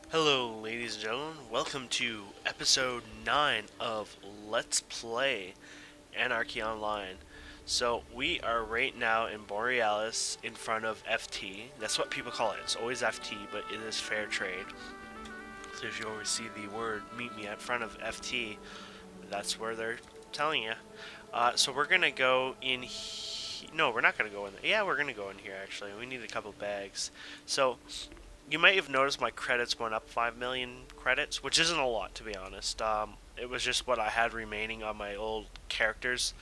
Hello, ladies and gentlemen. Welcome to episode 9 of Let's Play Anarchy Online. So, we are right now in Borealis in front of FT. That's what people call it. It's always FT, but it is fair trade. So, if you always see the word meet me at front of FT, that's where they're telling you. So, we're going to go in. No, we're not going to go in there. Yeah, we're going to go in here actually. We need a couple bags. So, you might have noticed my credits went up 5 million credits, which isn't a lot to be honest. It was just what I had remaining on my old characters.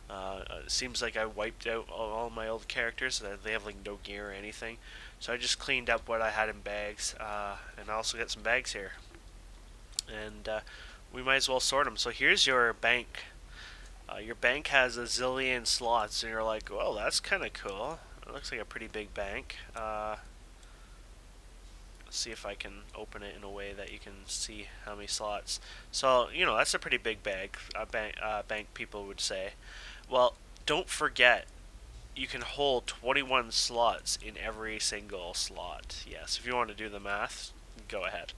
It seems like I wiped out all my old characters. They have like no gear or anything. So I just cleaned up what I had in bags, and I also got some bags here. And we might as well sort them. So here's your bank. Your bank has a zillion slots, and you're like, well, that's kind of cool. It looks like a pretty big bank. See if I can open it in a way that you can see how many slots. So, that's a pretty big bank people would say. Well, don't forget, you can hold 21 slots in every single slot. Yes, if you want to do the math, go ahead.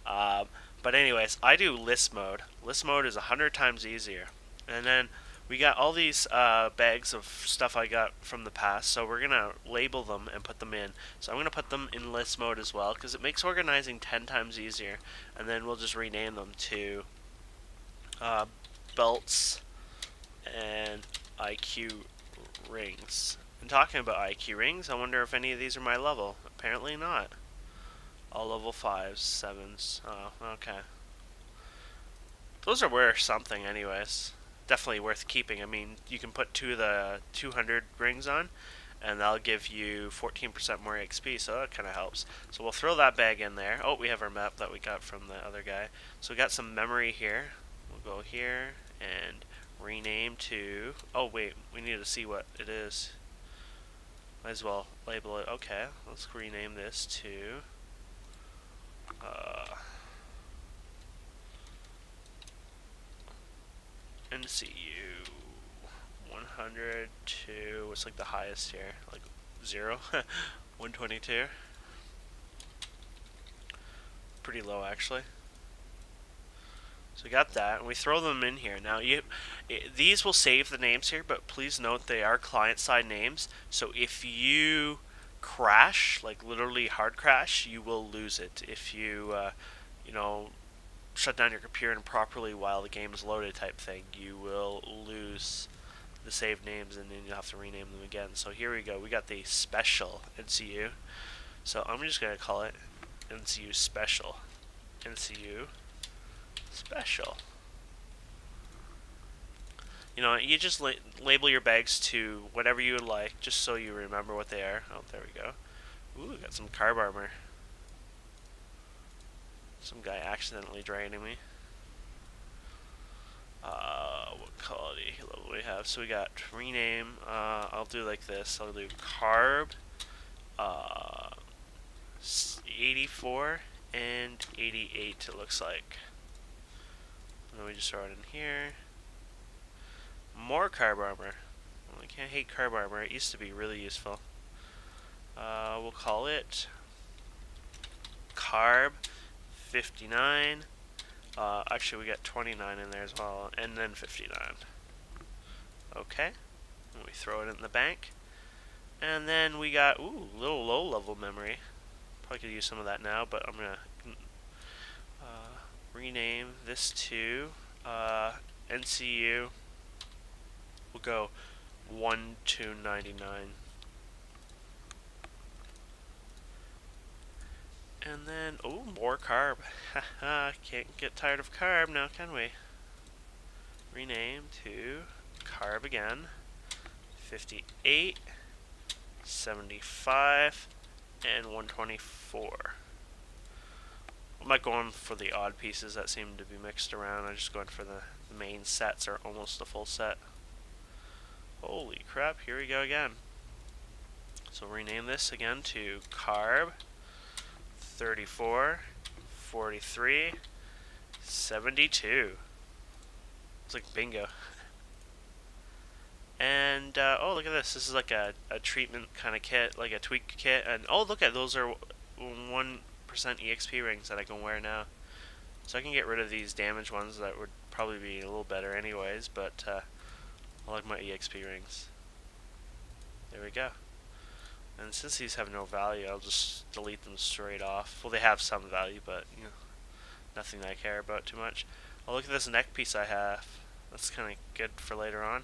Um, but anyways, I do list mode. List mode is 100 times easier. And then we got all these bags of stuff I got from the past, so we're going to label them and put them in. So I'm going to put them in list mode as well, because it makes organizing 10 times easier. And then we'll just rename them to uh, belts and IQ rings. And talking about IQ rings, I wonder if any of these are my level. Apparently not. All level 5s, 7s. Oh, okay. Those are worth something anyways. Definitely worth keeping. I mean, you can put two of the 200 rings on, and that'll give you 14% more XP, so that kind of helps. So we'll throw that bag in there. Oh, we have our map that we got from the other guy. So we got some memory here. We'll go here and rename to... Oh, wait, we need to see what it is. Might as well label it. Okay, let's rename this to... NCU 100 to what's like the highest here? Like 0? 122. Pretty low actually. So we got that, and we throw them in here. Now, these will save the names here, but please note they are client-side names. So if you crash, like literally hard crash, you will lose it. If you, you know, shut down your computer improperly while the game is loaded type thing, you will lose the saved names and then you'll have to rename them again. So here we go. We got the special NCU. So I'm just going to call it NCU Special. NCU Special. You just label your bags to whatever you would like, just so you remember what they are. Oh, there we go. Ooh, got some carb armor. Some guy accidentally draining me. What quality level we have? So we got rename. I'll do like this. I'll do carb, uh, 84 and 88. It looks like. And then we just throw it in here. More carb armor. Well, I can't hate carb armor. It used to be really useful. We'll call it carb 59. Actually, we got 29 in there as well, and then 59. Okay. And we throw it in the bank. And then we got, little low level memory. Probably could use some of that now, but I'm going to rename this to NCU. We'll go 1 to 99. And then, more carb. Haha, can't get tired of carb now, can we? Rename to carb again. 58, 75, and 124. I'm not going for the odd pieces that seem to be mixed around. I'm just going for the main sets, or almost a full set. Holy crap, here we go again. So rename this again to carb 34, 43, 72. It's like bingo. And, look at this. This is like a treatment kind of kit, like a tweak kit. And, look at those are 1% EXP rings that I can wear now. So I can get rid of these damaged ones that would probably be a little better anyways, but I like my EXP rings. There we go. And since these have no value, I'll just delete them straight off. Well, they have some value, but you know, nothing that I care about too much. Oh, look at this neck piece I have. That's kind of good for later on.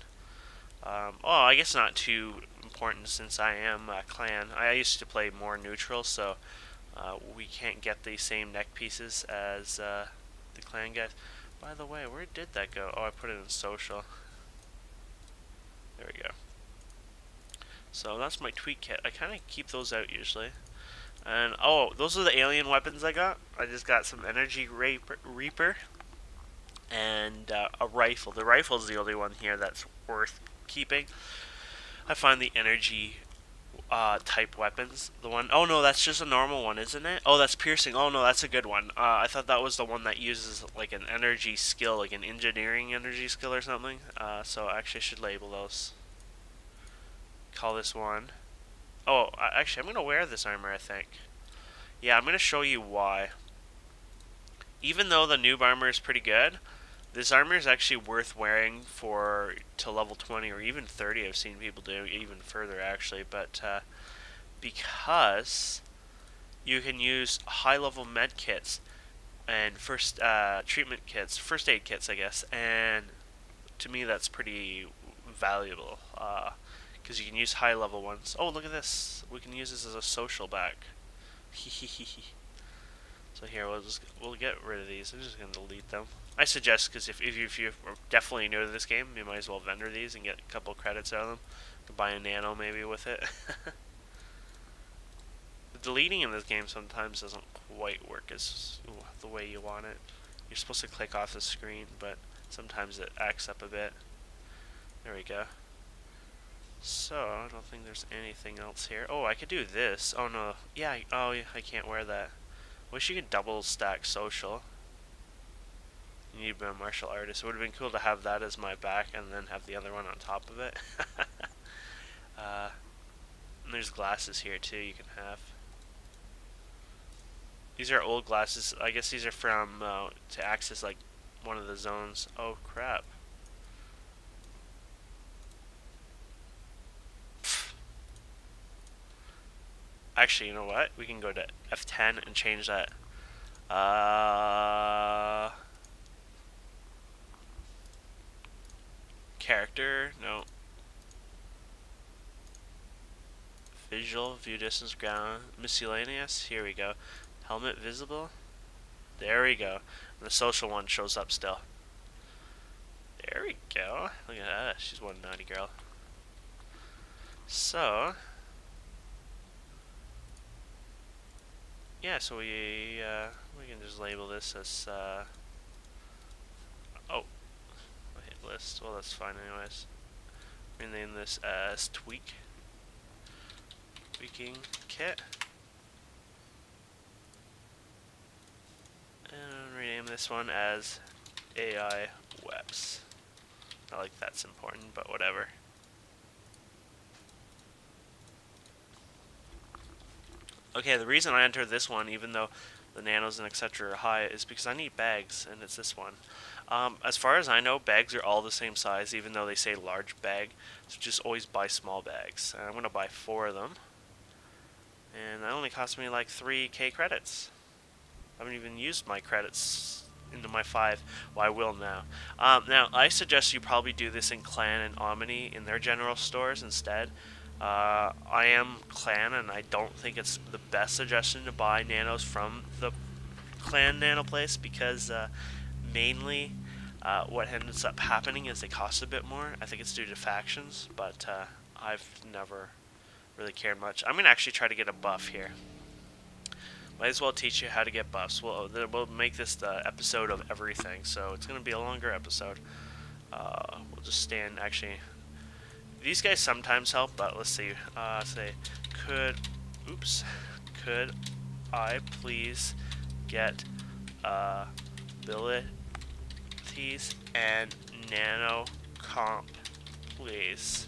Oh, I guess not too important since I am a clan. I used to play more neutral, so we can't get the same neck pieces as the clan guys. By the way, where did that go? Oh, I put it in social. There we go. So that's my tweak kit. I kind of keep those out usually. And oh, those are the alien weapons I got. I just got some energy reaper and a rifle. The rifle is the only one here that's worth keeping. I find the energy type weapons. The one, oh no, that's just a normal one, isn't it? Oh, that's piercing. Oh no, that's a good one. I thought that was the one that uses like an energy skill, like an engineering energy skill or something. So actually I should label those. Call this one. Oh, actually I'm gonna wear this armor, I think. Yeah, I'm gonna show you why. Even though the noob armor is pretty good, this armor is actually worth wearing for to level 20 or even 30. I've seen people do even further actually, but because you can use high level med kits and first treatment kits, first aid kits I guess, and to me that's pretty valuable because you can use high level ones. Oh, look at this, we can use this as a social back. So here we'll get rid of these. I'm just gonna delete them. I suggest, because if you're definitely new to this game, you might as well vendor these and get a couple credits out of them. You can buy a Nano maybe with it. The deleting in this game sometimes doesn't quite work as the way you want it. You're supposed to click off the screen, but sometimes it acts up a bit. There we go. So, I don't think there's anything else here. Oh, I could do this. Oh no. Yeah, I can't wear that. Wish you could double stack social. You need to be a martial artist. It would have been cool to have that as my back and then have the other one on top of it. And there's glasses here too you can have. These are old glasses. I guess these are from to access like one of the zones. Oh crap. Actually, you know what? We can go to F10 and change that. Character, no. Visual, view distance, ground, miscellaneous. Here we go. Helmet visible. There we go. And the social one shows up still. There we go. Look at that. She's one naughty girl. So yeah, so we can just label this as oh, hit list. Well, that's fine anyways. Rename this as tweaking kit, and rename this one as AI webs. Not like that's important, but whatever. Okay, the reason I entered this one, even though the nanos and etc. are high, is because I need bags, and it's this one. As far as I know, bags are all the same size, even though they say large bag. So just always buy small bags. And I'm going to buy 4 of them. And that only cost me like 3k credits. I haven't even used my credits into my 5. Well, I will now. Now, I suggest you probably do this in Clan and Omni in their general stores instead. I am Clan, and I don't think it's the best suggestion to buy nanos from the Clan nano place because mainly what ends up happening is they cost a bit more. I think it's due to factions, but I've never really cared much. I'm going to actually try to get a buff here. Might as well teach you how to get buffs. We'll make this the episode of everything, so it's going to be a longer episode. We'll just stand, actually. These guys sometimes help, but let's see. Say, could I please get abilities and nano comp, please?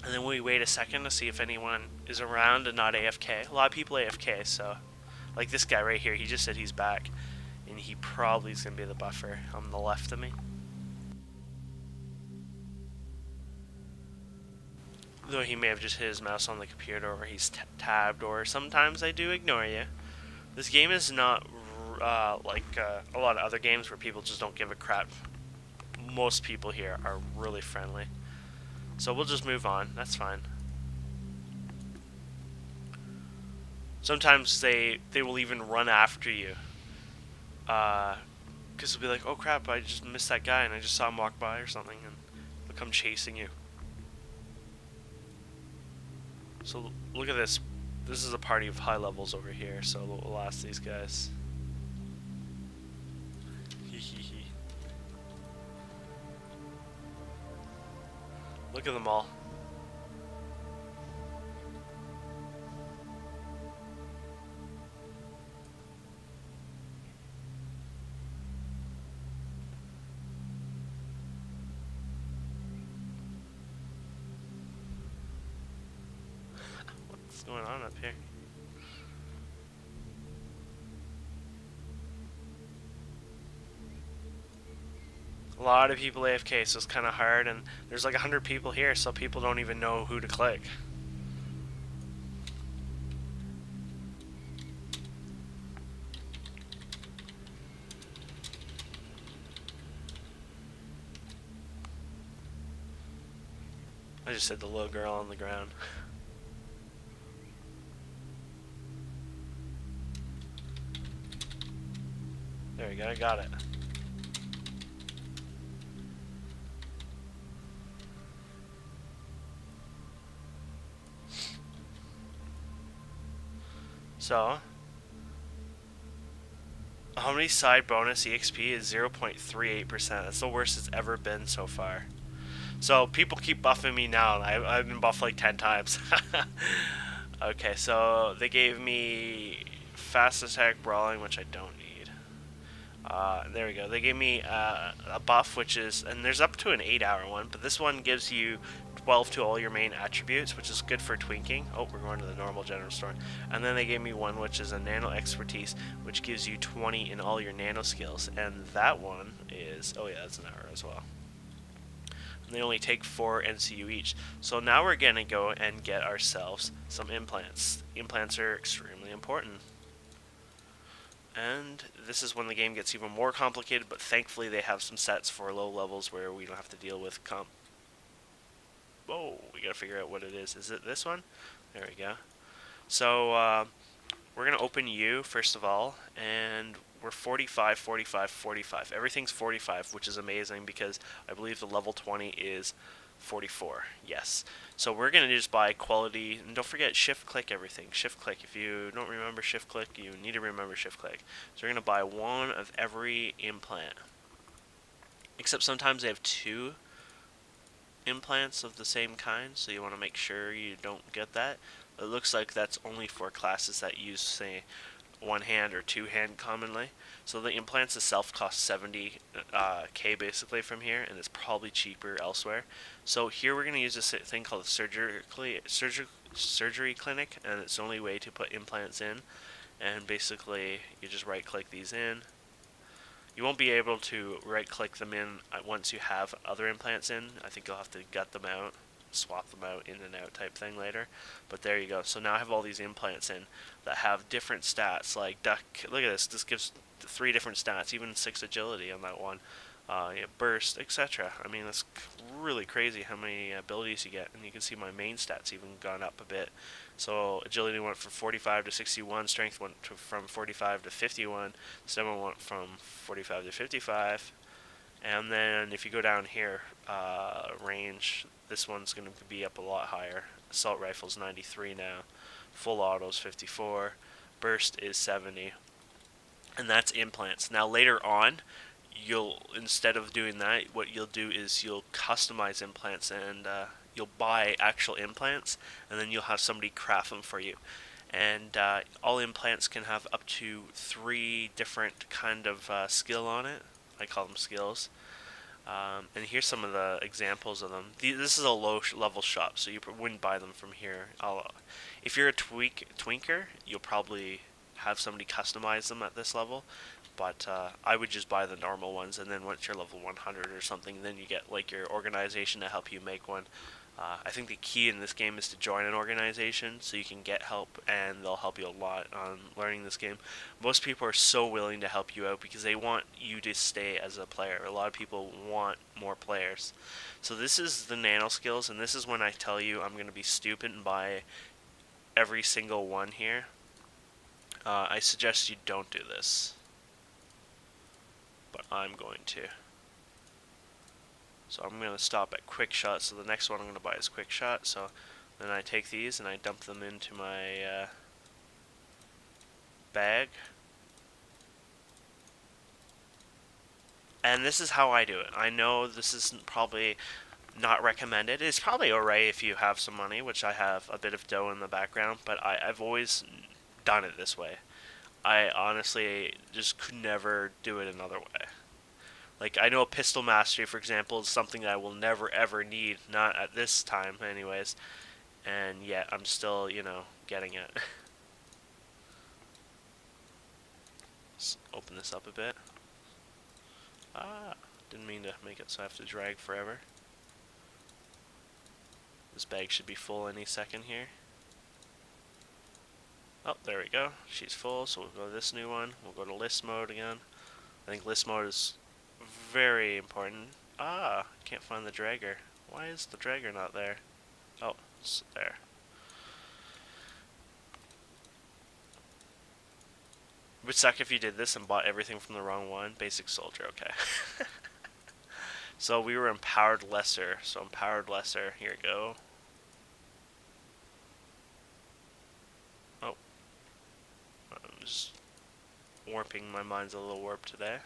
And then we wait a second to see if anyone is around and not AFK. A lot of people AFK, so like this guy right here, he just said he's back, and he probably is gonna be the buffer on the left of me. Though he may have just hit his mouse on the computer, or he's tabbed, or sometimes I do ignore you. This game is not like a lot of other games where people just don't give a crap. Most people here are really friendly. So we'll just move on. That's fine. Sometimes they will even run after you. Because they'll be like, oh crap, I just missed that guy and I just saw him walk by or something, and they'll come chasing you. So look at this. This is a party of high levels over here, so we'll ask these guys. Look at them all. What's going on up here? A lot of people AFK, so it's kind of hard, and there's like 100 people here, so people don't even know who to click. I just said the little girl on the ground. There we go, I got it. So, how many side bonus EXP is 0.38%? That's the worst it's ever been so far. So people keep buffing me now, and I've been buffed like 10 times. Okay, so they gave me fast attack brawling, which I don't need. There we go. They gave me a buff, which is, and there's up to an 8-hour one, but this one gives you 12 to all your main attributes, which is good for tweaking. Oh, we're going to the normal general store. And then they gave me one, which is a nano expertise, which gives you 20 in all your nano skills. And that one is, oh yeah, that's an hour as well. And they only take 4 NCU each. So now we're going to go and get ourselves some implants. Implants are extremely important. And this is when the game gets even more complicated, but thankfully they have some sets for low levels where we don't have to deal with Whoa, we gotta figure out what it is. Is it this one? There we go. So, we're gonna open U first of all, and we're 45, 45, 45. Everything's 45, which is amazing because I believe the level 20 is 44. Yes. So we're gonna just buy quality, and don't forget shift click everything. Shift click. If you don't remember shift click, you need to remember shift click. So we're gonna buy one of every implant. Except sometimes they have 2 implants of the same kind, so you want to make sure you don't get that. It looks like that's only for classes that use, say, 1 hand or 2 hand commonly. So the implants itself cost 70k basically from here, and it's probably cheaper elsewhere. So here we're going to use this thing called surgery clinic, and it's the only way to put implants in. And basically you just right click these in. You won't be able to right-click them in once you have other implants in. I think you'll have to gut them out, swap them out, in and out type thing later. But there you go. So now I have all these implants in that have different stats, like duck. Look at this. This gives 3 different stats, even 6 agility on that one. Burst, etc. I mean, that's really crazy how many abilities you get. And you can see my main stats even gone up a bit. So agility went from 45 to 61, strength went from 45 to 51, stamina went from 45 to 55, and then if you go down here, range, this one's going to be up a lot higher. Assault rifle's 93 now, full auto's 54, burst is 70, and that's implants. Now later on, instead of doing that, what you'll do is you'll customize implants, and you'll buy actual implants, and then you'll have somebody craft them for you. And all implants can have up to 3 different kind of skill on it. I call them skills. And here's some of the examples of them. This is a low level shop, so you wouldn't buy them from here. If you're a twinker, you'll probably have somebody customize them at this level. But I would just buy the normal ones, and then once you're level 100 or something, then you get like your organization to help you make one. I think the key in this game is to join an organization so you can get help, and they'll help you a lot on learning this game. Most people are so willing to help you out because they want you to stay as a player. A lot of people want more players. So this is the nano skills, and this is when I tell you I'm going to be stupid and buy every single one here. I suggest you don't do this, but I'm going to. So I'm going to stop at quick shot. So the next one I'm going to buy is quick shot. So then I take these and I dump them into my bag. And this is how I do it. I know this is probably not recommended. It's probably alright if you have some money, which I have a bit of dough in the background, but I've always done it this way. I honestly just could never do it another way. Like, I know a pistol mastery, for example, is something that I will never ever need, not at this time anyways, and yet I'm still, getting it. Let's open this up a bit. Didn't mean to make it so I have to drag forever. This bag should be full any second here. Oh, there we go. She's full, so we'll go to this new one. We'll go to list mode again. I think list mode is very important. Can't find the dragger. Why is the dragger not there? Oh, it's there. It would suck if you did this and bought everything from the wrong one. Basic soldier, okay. So we were empowered lesser. So empowered lesser, here we go. Oh. I'm just warping, my mind's a little warped today.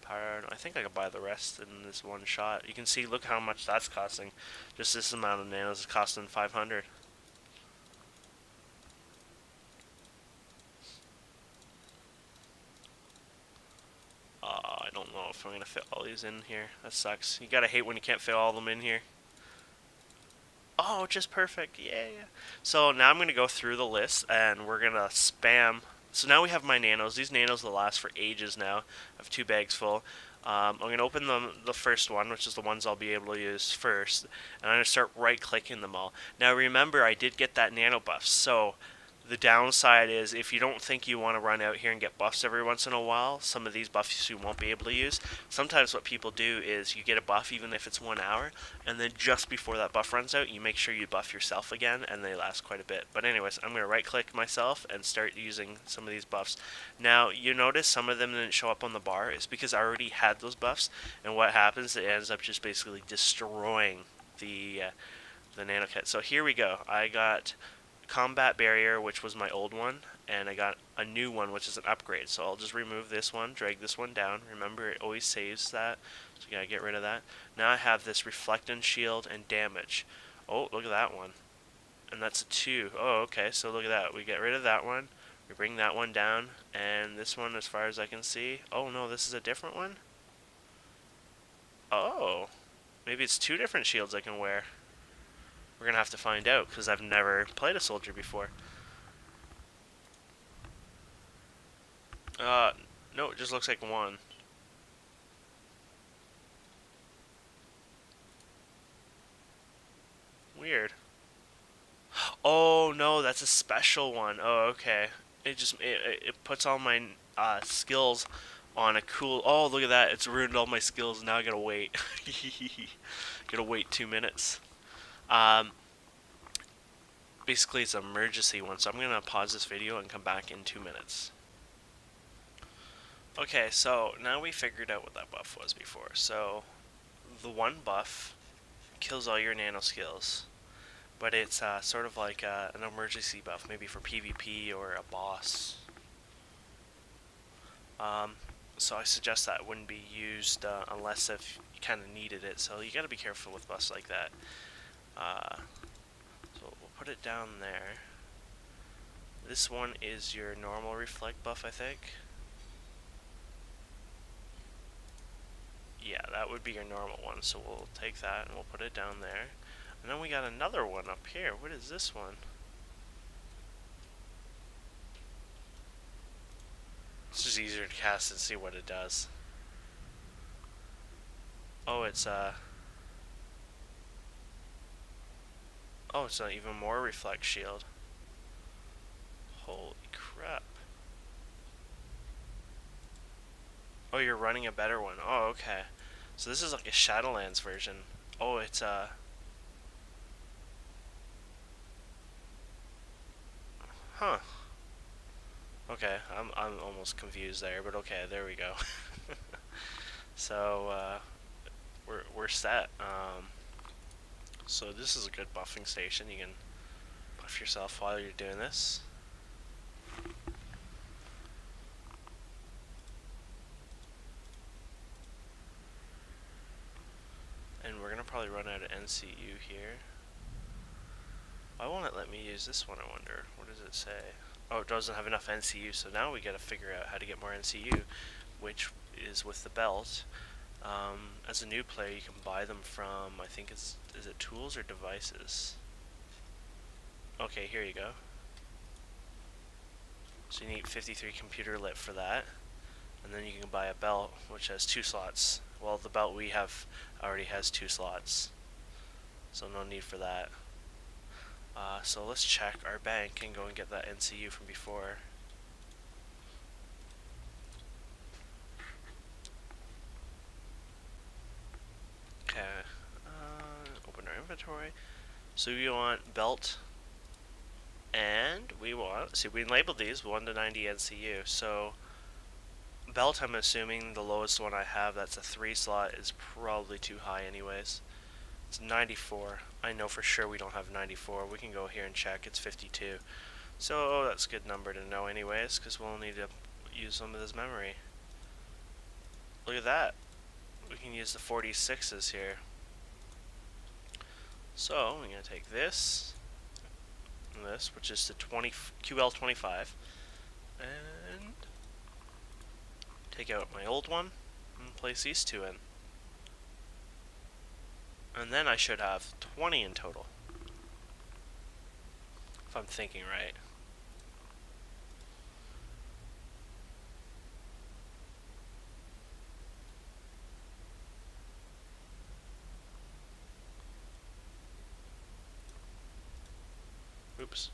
I think I could buy the rest in this one shot. You can see, look how much that's costing. Just this amount of nanos is costing 500. I don't know if I'm gonna fit all these in here. That sucks. You gotta hate when you can't fit all of them in here. Oh, just perfect. Yeah. So now I'm gonna go through the list and we're gonna spam. So now we have my nanos. These nanos will last for ages now. I have 2 bags full. I'm going to open the first one, which is the ones I'll be able to use first, and I'm going to start right-clicking them all. Now remember, I did get that nano buff, so the downside is if you don't think you want to run out here and get buffs every once in a while, some of these buffs you won't be able to use. Sometimes what people do is you get a buff even if it's 1 hour, and then just before that buff runs out, you make sure you buff yourself again, and they last quite a bit. But anyways, I'm going to right-click myself and start using some of these buffs. Now, you notice some of them didn't show up on the bar. It's because I already had those buffs, and what happens, it ends up just basically destroying the nano kit. So here we go. I got combat barrier, which was my old one, and I got a new one, which is an upgrade. So I'll just remove this one, drag this one down. Remember, it always saves that, so you gotta get rid of that. Now I have this reflectance shield and damage. Oh, look at that one, and that's a 2. Oh, okay, so look at that. We get rid of that one, we bring that one down, and this one, as far as I can see, oh no, this is a different one. Oh, maybe it's 2 different shields I can wear. We're gonna have to find out, because I've never played a soldier before. No, it just looks like one. Weird. Oh no, that's a special one. Oh, okay. It puts all my skills on a cool. Oh, look at that! It's ruined all my skills. Now I gotta wait. Gotta wait 2 minutes. Um, Basically, it's an emergency one, so I'm gonna pause this video and come back in 2 minutes. Okay, so now we figured out what that buff was before. So the one buff kills all your nano skills, but it's sort of like an emergency buff, maybe for PvP or a boss. So I suggest that wouldn't be used unless if you kind of needed it. So you gotta be careful with buffs like that. So we'll put it down there. This one is your normal reflect buff, I think. Yeah, that would be your normal one, so we'll take that and we'll put it down there. And then we got another one up here. What is this one? It's just easier to cast and see what it does. Oh, it's oh, it's not even more reflect shield. Holy crap. Oh, you're running a better one. Oh, okay. So this is like a Shadowlands version. Oh, it's huh. Okay, I'm almost confused there, but okay, there we go. So we're set. So this is a good buffing station. You can buff yourself while you're doing this. And we're gonna probably run out of NCU here. Why won't it let me use this one, I wonder? What does it say? Oh, it doesn't have enough NCU, so now we gotta figure out how to get more NCU, which is with the belt. As a new player, you can buy them from, I think is it tools or devices? Okay, here you go. So you need 53 computer lit for that. And then you can buy a belt, which has 2 slots. Well, the belt we have already has 2 slots. So no need for that. So let's check our bank and go and get that NCU from before. Okay, open our inventory. So we want belt, and we want, see, we labeled these 1 to 90 NCU. So belt, I'm assuming the lowest one I have, that's a 3 slot, is probably too high anyways. It's 94. I know for sure we don't have 94. We can go here and check. It's 52. So that's a good number to know anyways, because we'll need to use some of this memory. Look at that. We can use the 46s here. So I'm going to take this and this, which is the QL25, and take out my old one and place these 2 in. And then I should have 20 in total, if I'm thinking right. Oops.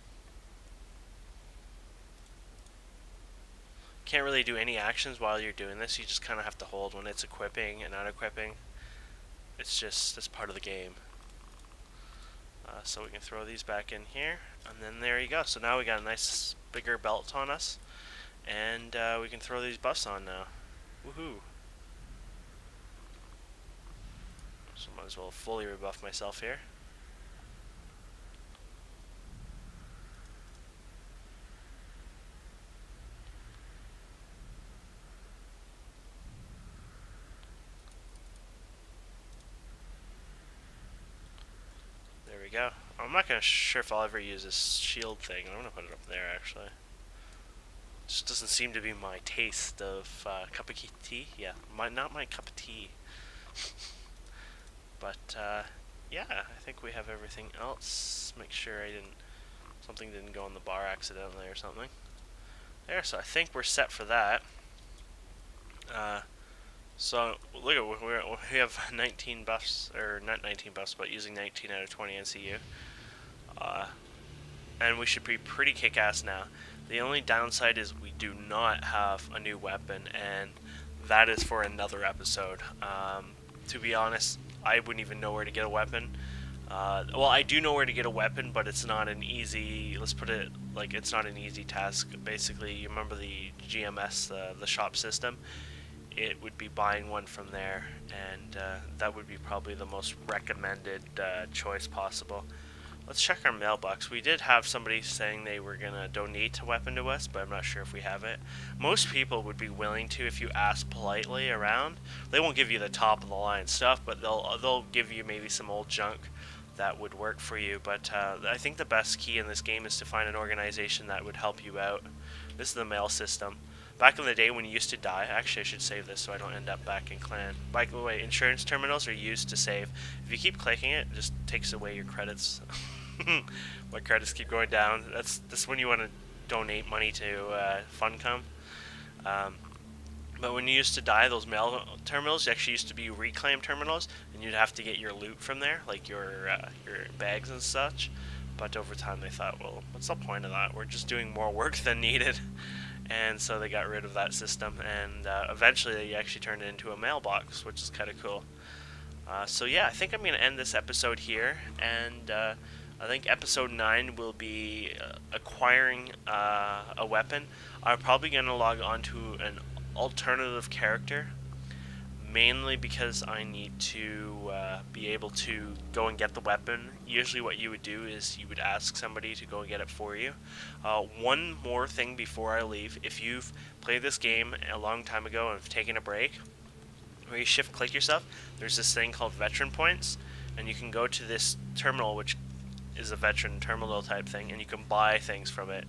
Can't really do any actions while you're doing this. You just kind of have to hold when it's equipping and not equipping. It's just, that's part of the game. So we can throw these back in here, and then there you go. So now we got a nice bigger belt on us, and we can throw these buffs on now. Woohoo! So might as well fully rebuff myself here. There we go. I'm not sure if I'll ever use this shield thing. I'm gonna put it up there actually. Just doesn't seem to be my taste of cup of tea. Yeah, not my cup of tea. But yeah, I think we have everything else. Make sure something didn't go on the bar accidentally or something. There, so I think we're set for that. So look at we have 19 buffs, or not 19 buffs, but using 19 out of 20 NCU. And we should be pretty kick-ass now. The only downside is we do not have a new weapon, and that is for another episode. To be honest, I wouldn't even know where to get a weapon. Well, I do know where to get a weapon, but it's not an easy, let's put it like, it's not an easy task. Basically, you remember the GMS, the shop system? It would be buying one from there, and that would be probably the most recommended choice possible. Let's check our mailbox. We did have somebody saying they were going to donate a weapon to us, but I'm not sure if we have it. Most people would be willing to if you ask politely around. They won't give you the top of the line stuff, but they'll give you maybe some old junk that would work for you. But I think the best key in this game is to find an organization that would help you out. This is the mail system. back in the day when you used to die, actually I should save this so I don't end up back in clan. By the way, insurance terminals are used to save. If you keep clicking it, it just takes away your credits. My credits keep going down. That's when you want to donate money to Funcom. But when you used to die, those mail terminals actually used to be reclaim terminals, and you'd have to get your loot from there, like your bags and such. But over time they thought, well, what's the point of that? We're just doing more work than needed. And so they got rid of that system, and eventually they actually turned it into a mailbox, which is kind of cool. So yeah, I think I'm going to end this episode here, and I think episode 9 will be acquiring a weapon. I'm probably going to log on to an alternative character, mainly because I need to be able to go and get the weapon. Usually what you would do is you would ask somebody to go and get it for you. One more thing before I leave: if you've played this game a long time ago and have taken a break, where you shift click yourself, there's this thing called veteran points, and you can go to this terminal, which is a veteran terminal type thing, and you can buy things from it,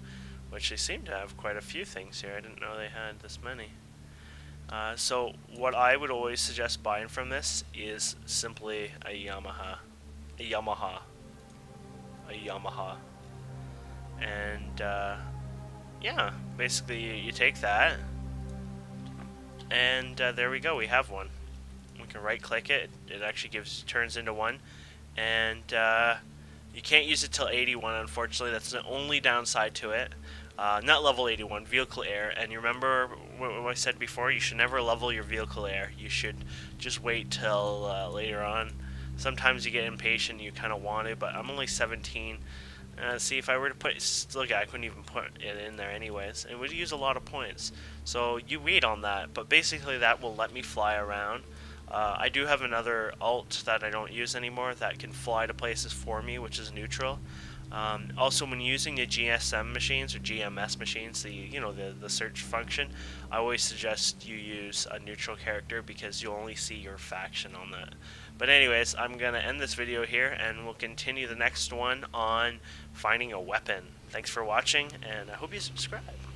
which they seem to have quite a few things here. I didn't know they had this many. So what I would always suggest buying from this is simply a Yamaha, and yeah, basically you take that, and there we go. We have one. We can right click it. It actually turns into one, and you can't use it till 81. Unfortunately, that's the only downside to it. Not level 81, vehicle air. And you remember what I said before, you should never level your vehicle air. You should just wait till later on. Sometimes you get impatient, you kind of want it, but I'm only 17. See, if I were to put, look, I couldn't even put it in there anyways. It would use a lot of points. So you wait on that, but basically that will let me fly around. I do have another alt that I don't use anymore that can fly to places for me, which is neutral. Also, when using the GSM machines or GMS machines, the search function, I always suggest you use a neutral character because you'll only see your faction on that. But anyways, I'm gonna end this video here, and we'll continue the next one on finding a weapon. Thanks for watching, and I hope you subscribe.